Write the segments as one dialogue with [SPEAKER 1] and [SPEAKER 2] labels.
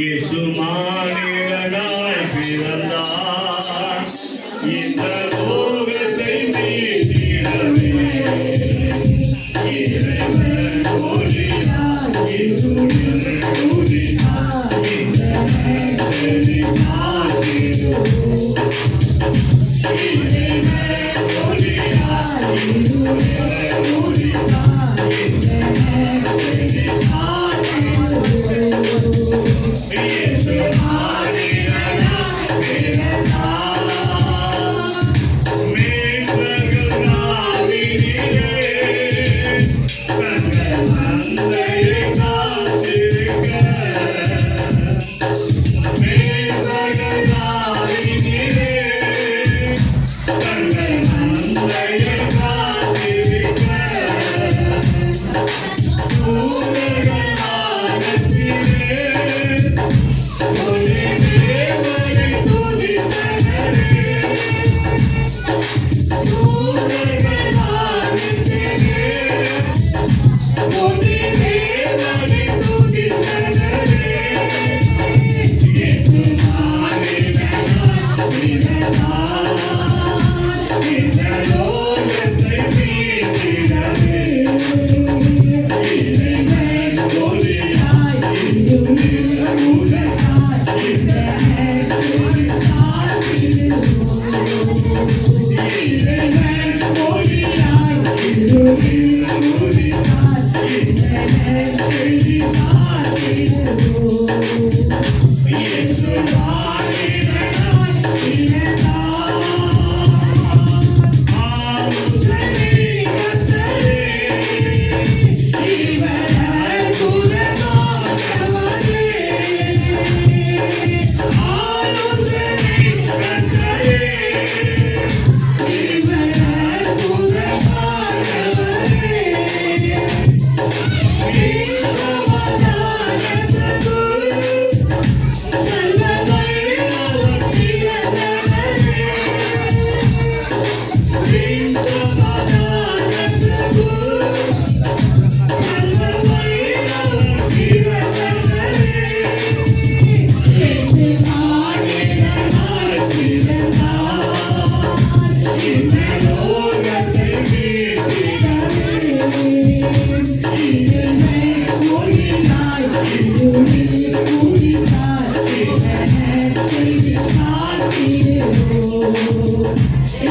[SPEAKER 1] இயேசு மானிடனாய் பிறந்தார் இந்த லோகத்தை மீட்டிடவே. இறைவன் ஒளியாய் இருளில் ஊதினார் இந்த நேரத்தை சாத்திடுவோம். இறைவன் ஒளியாய் இருளில் ஊதினார் இந்த நேரத்தை சாத்திடுவோம். இயேசு மானிடனாய் பிறந்தார் மீட்பர்கள் நாவினிலே தங்கள் மந்தையை காத்திருக்க. மீட்பர்கள் நாவினிலே தங்கள் மந்தையை காத்திருக்க. தூதர்கள் வானத்திலே ஒளி தேவனை துதித்தனரே. தூதர்கள் வானத்திலே ஒளி தேவனை துதித்தனரே. இயேசு மானிடனாய் பிறந்தார் இந்த லோகத்தை மீட்டிடவே. இறைவன் ஒளியாய் இருளில் ஊதினார் இந்த நேரத்தை சாத்திடுவோம். இறைவன் ஒளியாய் இருளில் ஊதினார் இந்த நேரத்தை சாத்திடுவோம். இயேசு மானிடனாய் பிறந்தார் ஆலோசனை கர்த்தரே. இவர் அற்புதமானவரே. ஆலோசனை கர்த்தரே. இவர் அற்புதமானவரே. சமாதான பிரபு சர்வ வல்லவர் பிறந்தவரே. சமாதான பிரபு சர்வ வல்லவர் பிறந்தவரே. இயேசு மானிடனாய் பிறந்தார் இந்த லோகத்தை மீட்டிடவே. இறைவன் ஒளியாய் இருளில் ஊதினார் இந்த நேரத்தை சாத்திடுவோம்.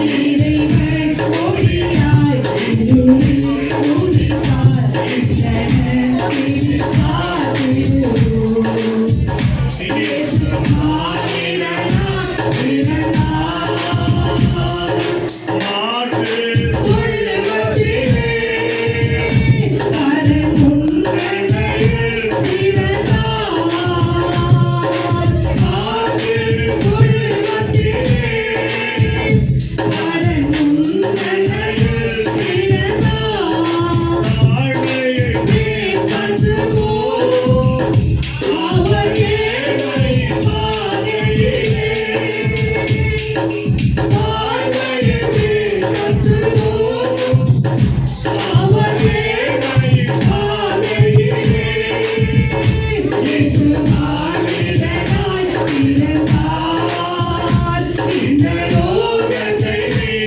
[SPEAKER 1] இறைவன் ஒளியாய் இருளில் ஊதினார் இந்த நேரத்தை சாத்திடுவோம். இயேசு மானிடனாய் பிறந்தார் உள்ளவற்றிலே அதன் முன்னணியில் பிறந்தார். உள்ளவற்றிலே அதன் முன்னணியில் பிறந்தார். கற்றுவோம் அவர் ஏழை பாதையிலே. வாழ்வையை கற்றுவோம் அவர் ஏழை பாதையிலே. இயேசு மானிடனாய் பிறந்தார் இந்த லோகத்தை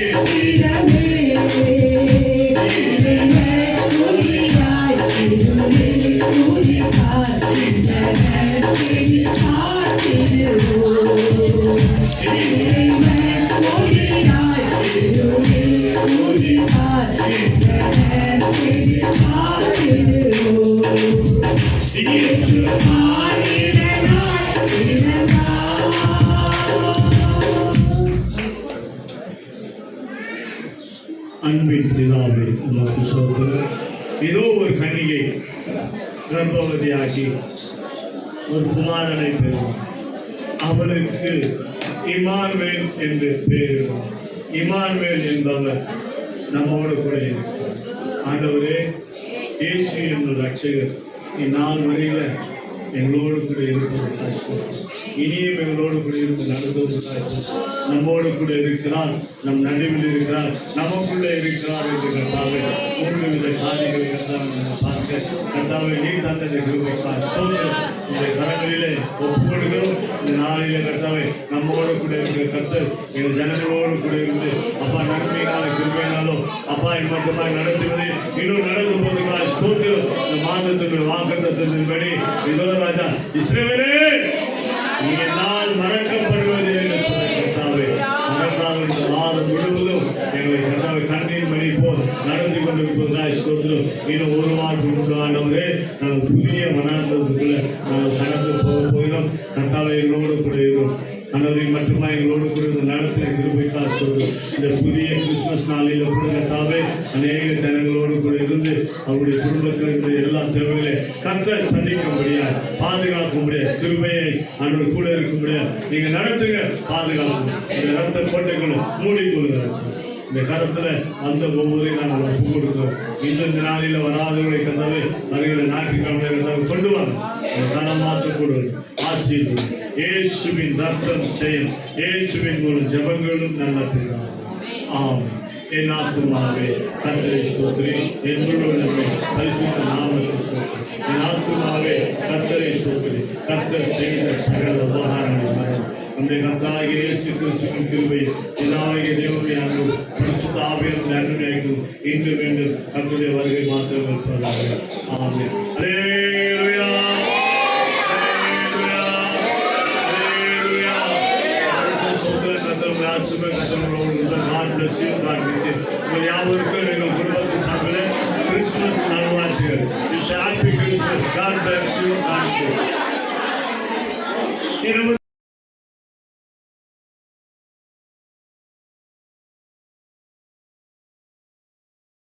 [SPEAKER 1] மீட்டிடவே. இறைவன் ஒளியாய் இருளில் ஊதினார் இந்த நேரத்தை சாத்திடுவோம். இறைவன் ஒளியாய் இருளில் ஊதினார் இந்த நேரத்தை சாத்திடுவோம். இயேசு மானிடனாய் பிறந்தார்.
[SPEAKER 2] அன்பின் பிதாவே உமக்கு ஸ்தோத்திரம். இதோ ஒரு கன்னிகை கர்ப்பவதியாகி ஒரு குமாரனை பெறும். அவளுக்கு இமானுவேல் என்று பெயரிடும். இமானுவேல் என்பவர் நம்மோடு கூட இருக்கிறார். ஆண்டவரே, இயேசு என்ற ரட்சகர் இந்நாள் வரையில எங்களோடு கூட இருப்பதற்காக இனியும் எங்களோடு கூட இருந்து நடத்துவதற்காக நம்மோடு கூட இருக்கிறார், நம் நடுவில் இருக்கிறார், நமக்குள்ளே இருக்கிறார் என்று கர்த்தாவே மூன்று வித உங்களுடைய காரியங்களை பார்க்க கர்த்தாவை நீ தந்த கிருபைக்காக ஸ்தோத்திரம். உங்களுடைய கரங்களிலே ஒப்பு கொடுக்கிறோம். இந்த நாளிலே கர்த்தாவை நம்மோடு கூட இருக்கிற கர்த்தர் எங்கள் ஜனங்களோடு கூட இருந்து அப்பா நன்மையினால கிருபையினாலும் அப்பா இது மட்டுமாய் நடத்துவதை இன்னும் நடக்கும் போதுக்காக ஸ்தோத்திரம். இந்த மாதத்துக்கு வாக்குத்தத்தத்தின்படி இதோ ராஜா இஸ்ரவேலே நீ என்னால் மறக்கப்படுவது என்று சொன்ன கர்த்தாவே மறக்காத இந்த மாதம் முழுவதும் எங்களை கர்த்தாவை கண்ணீர் மணி போல் நடந்து கொண்டிருப்பதாக ஸ்தோத்திரம். இன்னும் ஒரு வாரம் உண்டு ஆண்டவரே நாங்கள் புதிய மனாந்தத்துக்குள்ள நாங்கள் கடந்து போகிறோம். கர்த்தாவை எங்களோடு கூட இருக்கிறோம். ஆண்டவரை மட்டுமா எங்களோடு கூட நடத்தின கிருபைக்காக சொல்றோம். இந்த புதிய கிறிஸ்துமஸ் நாளில் கூட கர்த்தாவே அநேக ஜனங்களோடு கூட இருந்து அவருடைய குடும்பத்தில் இருந்த எல்லா தேவைகளை கர்த்தர் சந்திக்கும்படியா பாதுகாக்கும்படியா கிருபையை ஆண்டவர் கூட இருக்கும்படியா நீங்க நடத்துங்க, பாதுகாக்கும். இந்த ரத்த கோட்டைகளை மூடிக்கொள்கிறார். இந்த கரத்துல அந்த ஒவ்வொரு நாங்கள் ஒப்பு கொடுக்கிறோம். இந்த நாளில் வராதவர்களை கர்த்தாவே வருகிற ஞாயிற்றுக்கிழமை கர்த்தாவை கொண்டு வாங்க. கரம் மாற்றக்கூடும் ஆசீர்வாதம் இயேசுவின் ரத்தம் செய்யும். இயேசுவின் மூலம் ஜெபங்களும் நல்ல பிதாவே. ஆமென். என் ஆத்துமாவே கர்த்தரை ஸ்தோத்திரி, என் முழு உள்ளமே பரிசுத்த நாமத்தை ஸ்தோத்திரி. என் ஆத்துமாவே கர்த்தரை ஸ்தோத்திரி. கர்த்தர் செய்த சகல உபகாரங்களை மறந்து நம்முடைய கர்த்தராகிய இயேசு கிறிஸ்துவின் கிருபை பிதாவாகிய தேவனுடைய அன்பு பரிசுத்த ஆவியின் நன்மையாகும் இன்று மீண்டும் கர்த்தருடைய வருகை மாத்திரம் இருப்பதாக. ஆமென். அல்லேலூயா. கிறிஸ்துமஸ் நல்வாழ்த்துகள். Happy Christmas. God bless you.